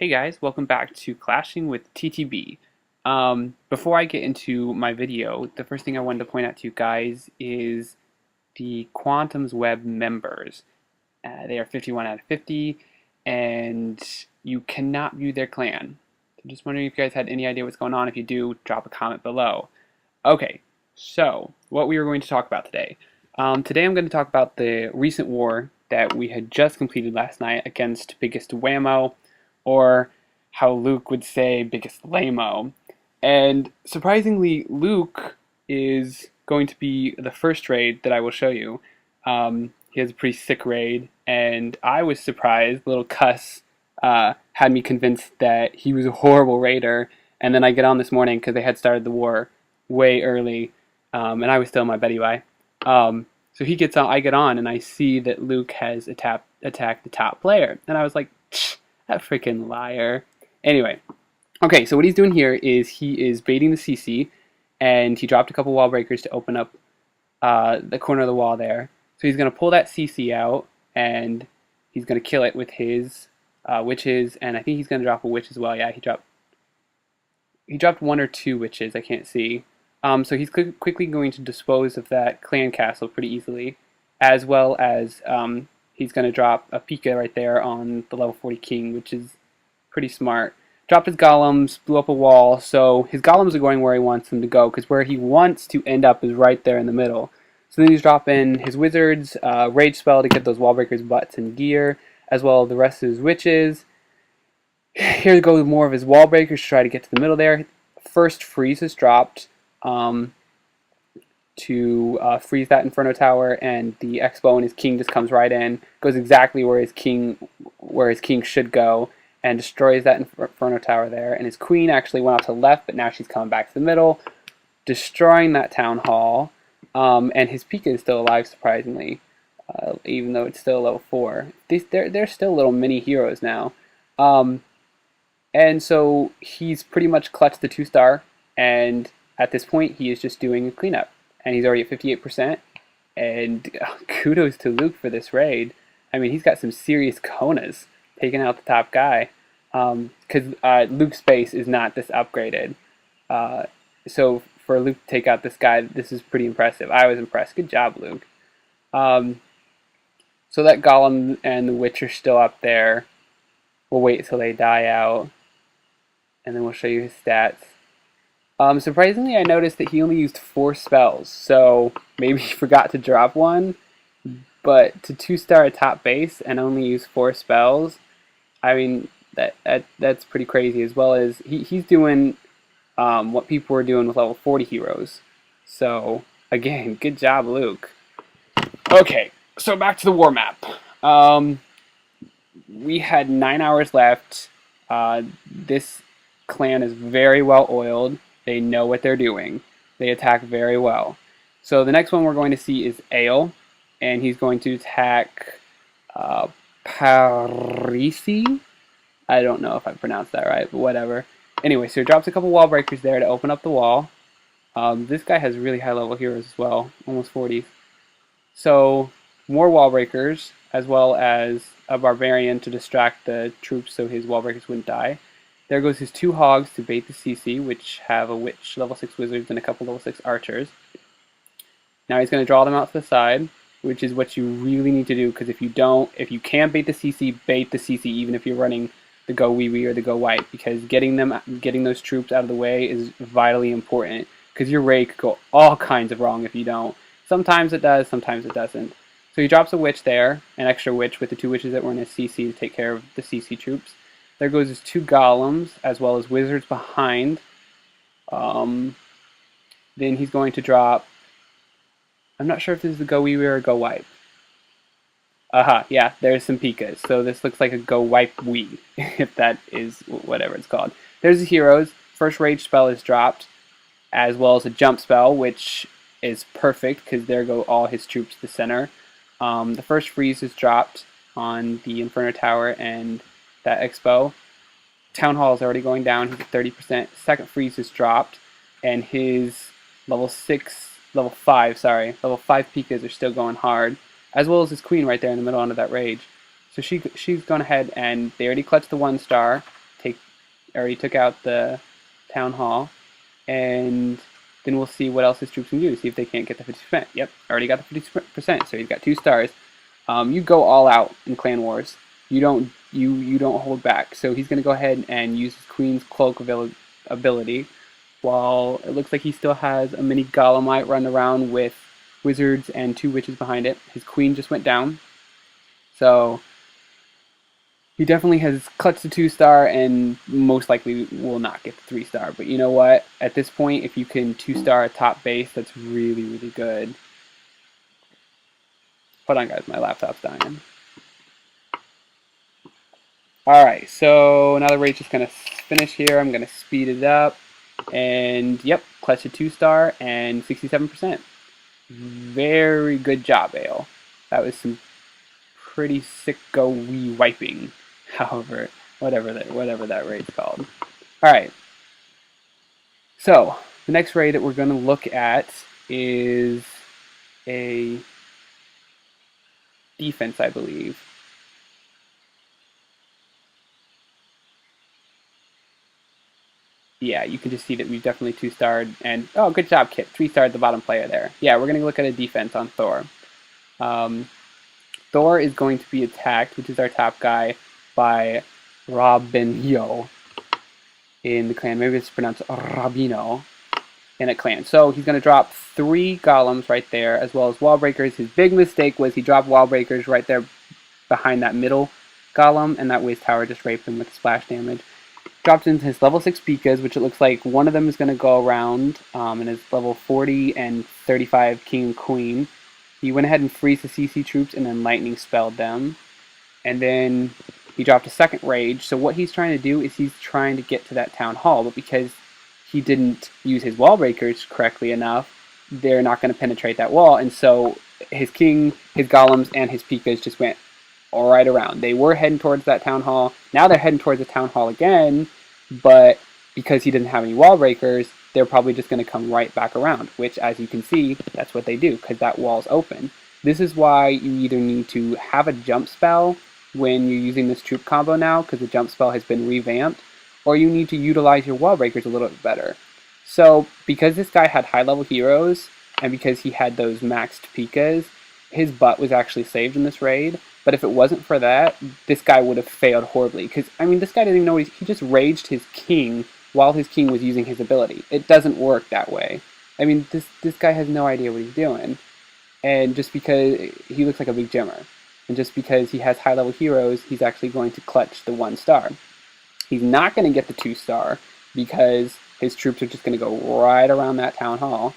Hey guys, welcome back to Clashing with TTB. Before I get into my video, the first thing I wanted to point out to you guys is the Quantum's Web members. They are 51 out of 50, and you cannot view their clan. So just wondering if you guys had any idea what's going on. If you do, drop a comment below. Okay, so what we are going to talk about today. Today I'm going to talk about the recent war that we had just completed last night against biggest Wammo, or how Luke would say biggest lamo. And surprisingly, Luke is going to be the first raid that I will show you. He has a pretty sick raid, and I was surprised. Little Cuss had me convinced that he was a horrible raider, and then I get on this morning because they had started the war way early, and I was still in my Betty Bye. So he gets on, I get on, and I see that Luke has attacked the top player, and I was like, that freaking liar. Anyway, okay, so what he's doing here is he is baiting the CC, and he dropped a couple wall breakers to open up the corner of the wall there. So he's going to pull that CC out, and he's going to kill it with his witches, and I think he's going to drop a witch as well. Yeah, he dropped one or two witches, I can't see. So he's quickly going to dispose of that clan castle pretty easily, as well as he's going to drop a Pika right there on the level 40 king, which is pretty smart. Dropped his golems, blew up a wall, so his golems are going where he wants them to go, because where he wants to end up is right there in the middle. So then he's dropping his wizards, rage spell to get those wall breakers butts in gear, as well as the rest of his witches. Here goes more of his wall breakers to try to get to the middle there. First freeze is dropped to freeze that Inferno Tower, and the Expo and his king just comes right in, goes exactly where his king should go, and destroys that Inferno Tower there. And his queen actually went out to the left, but now she's coming back to the middle, destroying that town hall. And his Pika is still alive, surprisingly, even though it's still level 4. They're still little mini heroes now. And so he's pretty much clutched the 2-star, and at this point he is just doing a cleanup. And he's already at 58%. And kudos to Luke for this raid. I mean, he's got some serious Konas taking out the top guy. Because Luke's base is not this upgraded. So for Luke to take out this guy, this is pretty impressive. I was impressed. Good job, Luke. So that Golem and the Witch are still up there. We'll wait until they die out, and then we'll show you his stats. Surprisingly, I noticed that he only used 4 spells, so maybe he forgot to drop one, but to 2-star a top base and only use 4 spells, I mean, that's pretty crazy, as well as he's doing what people were doing with level 40 heroes. So, again, good job, Luke. Okay, so back to the war map. We had 9 hours left. This clan is very well oiled. They know what they're doing. They attack very well. So the next one we're going to see is Ale, and he's going to attack Parisi. I don't know if I pronounced that right, but whatever. Anyway, so he drops a couple wall breakers there to open up the wall. This guy has really high level heroes as well, almost 40. So more wall breakers, as well as a barbarian to distract the troops so his wall breakers wouldn't die. There goes his 2 hogs to bait the CC, which have a witch, level 6 wizards, and a couple level 6 archers. Now he's going to draw them out to the side, which is what you really need to do, because if you can't bait the CC, even if you're running the Go Wee Wee or the Go White, because getting those troops out of the way is vitally important, because your raid could go all kinds of wrong if you don't. Sometimes it does, sometimes it doesn't. So he drops a witch there, an extra witch with the 2 witches that were in his CC to take care of the CC troops. There goes his 2 golems, as well as wizards behind. Then he's going to drop, I'm not sure if this is the Go Wee Wee or Go Wipe. Yeah, there's some Pikas. So this looks like a Go Wipe Wee, if that is whatever it's called. There's the heroes. First rage spell is dropped, as well as a jump spell, which is perfect, because there go all his troops to the center. The first freeze is dropped on the Inferno Tower and that Expo. Town Hall is already going down. He's at 30%. Second freeze is dropped, and his level 5 Pikas are still going hard, as well as his queen right there in the middle under that rage. So she's gone ahead, and they already clutched the 1-star, already took out the town hall, and then we'll see what else his troops can do. See if they can't get the 50%. Yep, already got the 50%. So he's got 2 stars. You go all out in Clan Wars. You don't hold back. So he's gonna go ahead and use his Queen's Cloak ability, while it looks like he still has a mini Golemite running around with wizards and 2 witches behind it. His queen just went down. So he definitely has clutched the 2-star and most likely will not get the 3-star. But you know what? At this point, if you can 2-star a top base, that's really, really good. Hold on, guys. My laptop's dying. Alright, so now the raid's just going to finish here. I'm going to speed it up. And, yep, clutched a 2-star and 67%. Very good job, Ale. That was some pretty sicko wee wiping. However, whatever that raid's called. Alright. So, the next raid that we're going to look at is a defense, I believe. Yeah, you can just see that we've definitely 2-starred, and oh, good job, Kit. 3-starred the bottom player there. Yeah, we're going to look at a defense on Thor. Thor is going to be attacked, which is our top guy, by Robinho in the clan. Maybe it's pronounced Rabino in a clan. So he's going to drop 3 golems right there, as well as wall breakers. His big mistake was he dropped wall breakers right there behind that middle golem, and that Wiz Tower just raped him with splash damage. Dropped into his level 6 Pikas, which it looks like one of them is going to go around, and it's level 40 and 35 King and Queen. He went ahead and freezed the CC troops and then lightning spelled them. And then he dropped a second rage. So what he's trying to do is he's trying to get to that town hall, but because he didn't use his wall breakers correctly enough, they're not going to penetrate that wall. And so his king, his golems, and his Pikas just went all right around. They were heading towards that town hall. Now they're heading towards the town hall again, but because he didn't have any wall breakers, they're probably just going to come right back around, which, as you can see, that's what they do, because that wall's open. This is why you either need to have a jump spell when you're using this troop combo now, because the jump spell has been revamped, or you need to utilize your wall breakers a little bit better. So, because this guy had high-level heroes, and because he had those maxed Pikas, his butt was actually saved in this raid. But if it wasn't for that, this guy would have failed horribly. Because, I mean, this guy didn't even know he just raged his king while his king was using his ability. It doesn't work that way. I mean, this guy has no idea what he's doing. And just because he looks like a big gemmer, and just because he has high-level heroes, he's actually going to clutch the 1-star. He's not going to get the 2-star because his troops are just going to go right around that town hall.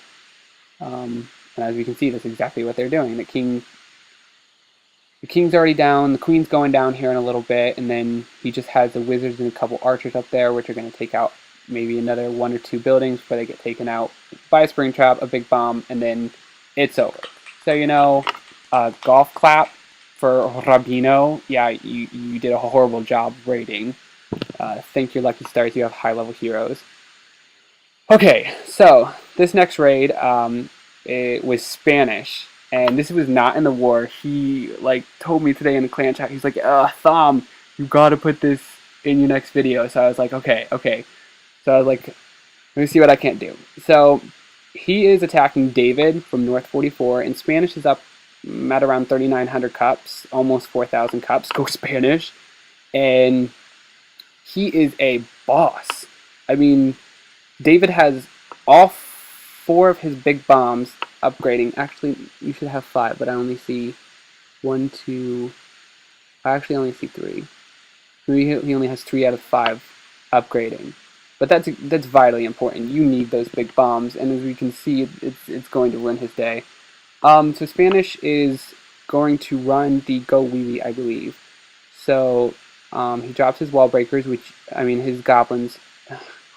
And as we can see, that's exactly what they're doing. The king's already down, the queen's going down here in a little bit, and then he just has the wizards and a couple archers up there, which are going to take out maybe another 1 or 2 buildings before they get taken out by a spring trap, a big bomb, and then it's over. So, you know, golf clap for Rabino. Yeah, you did a horrible job raiding. Thank your lucky stars, you have high-level heroes. Okay, so this next raid, it was Spanish. And this was not in the war. He told me today in the clan chat, he's like, Thom, you gotta put this in your next video. So I was like, okay. So I was like, let me see what I can't do. So he is attacking David from North 44, and Spanish is up at around 3,900 cups, almost 4,000 cups. Go Spanish. And he is a boss. I mean, David has all 4 of his big bombs upgrading. Actually, you should have 5, but I only see 1, 2. I actually only see 3. He only has 3 out of 5 upgrading. But that's vitally important. You need those big bombs, and as we can see, it's going to ruin his day. So Spanish is going to run the Go Wee Wee, I believe. So he drops his wall breakers, which, I mean, his goblins.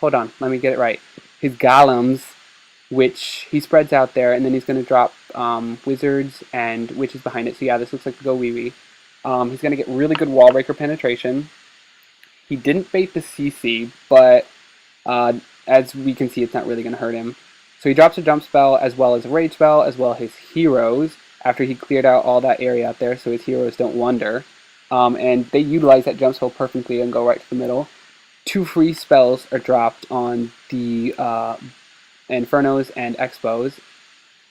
Hold on, let me get it right. His golems, which he spreads out there, and then he's going to drop wizards and witches behind it. So yeah, this looks like the Go Wee Wee. He's going to get really good wall breaker penetration. He didn't bait the CC, but as we can see, it's not really going to hurt him. So he drops a jump spell, as well as a rage spell, as well as his heroes, after he cleared out all that area out there, so his heroes don't wander. And they utilize that jump spell perfectly and go right to the middle. 2 free spells are dropped on the Infernos and Expos.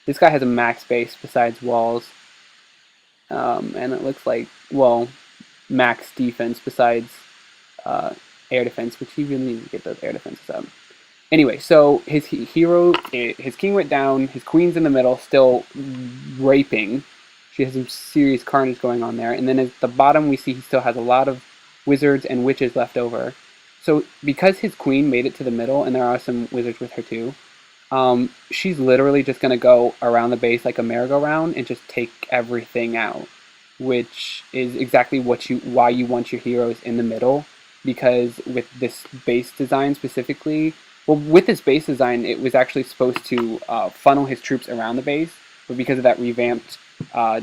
This guy has a max base besides walls, and it looks like, well, max defense besides air defense, which he really needs to get those air defenses up. Anyway, so his hero, his king went down, his queen's in the middle, still raping. She has some serious carnage going on there. And then at the bottom, we see he still has a lot of wizards and witches left over. So because his queen made it to the middle, and there are some wizards with her too, she's literally just going to go around the base like a merry-go-round and just take everything out, which is exactly why you want your heroes in the middle, because with this base design specifically, well, with this base design, it was actually supposed to funnel his troops around the base, but because of that revamped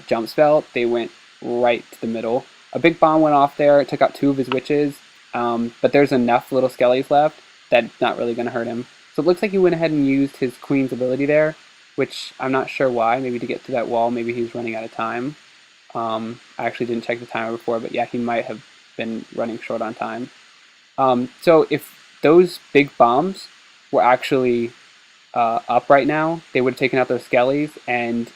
jump spell, they went right to the middle. A big bomb went off there, it took out 2 of his witches, but there's enough little skellies left that's not really going to hurt him. So it looks like he went ahead and used his queen's ability there, which I'm not sure why. Maybe to get to that wall, maybe he was running out of time. I actually didn't check the timer before, but yeah, he might have been running short on time. So if those big bombs were actually up right now, they would have taken out those skellies and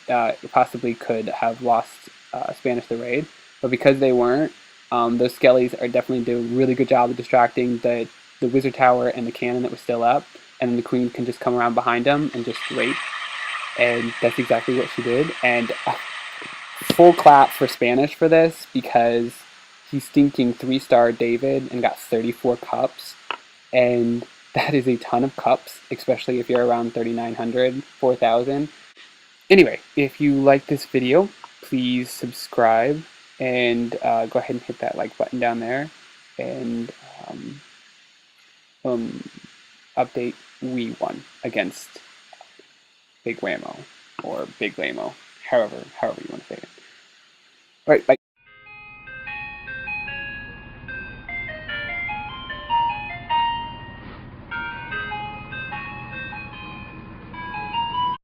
possibly could have lost Spanish the Raid. But because they weren't, those skellies are definitely doing a really good job of distracting the wizard tower and the cannon that was still up, and then the queen can just come around behind them and just rape. And that's exactly what she did. And full clap for Spanish for this, because he's stinking 3-star David and got 34 cups. And that is a ton of cups, especially if you're around 3,900, 4,000. Anyway, if you like this video, please subscribe and go ahead and hit that like button down there. And update we won against Big Wammo, or Big Lamo, however you want to say it. All right, bye.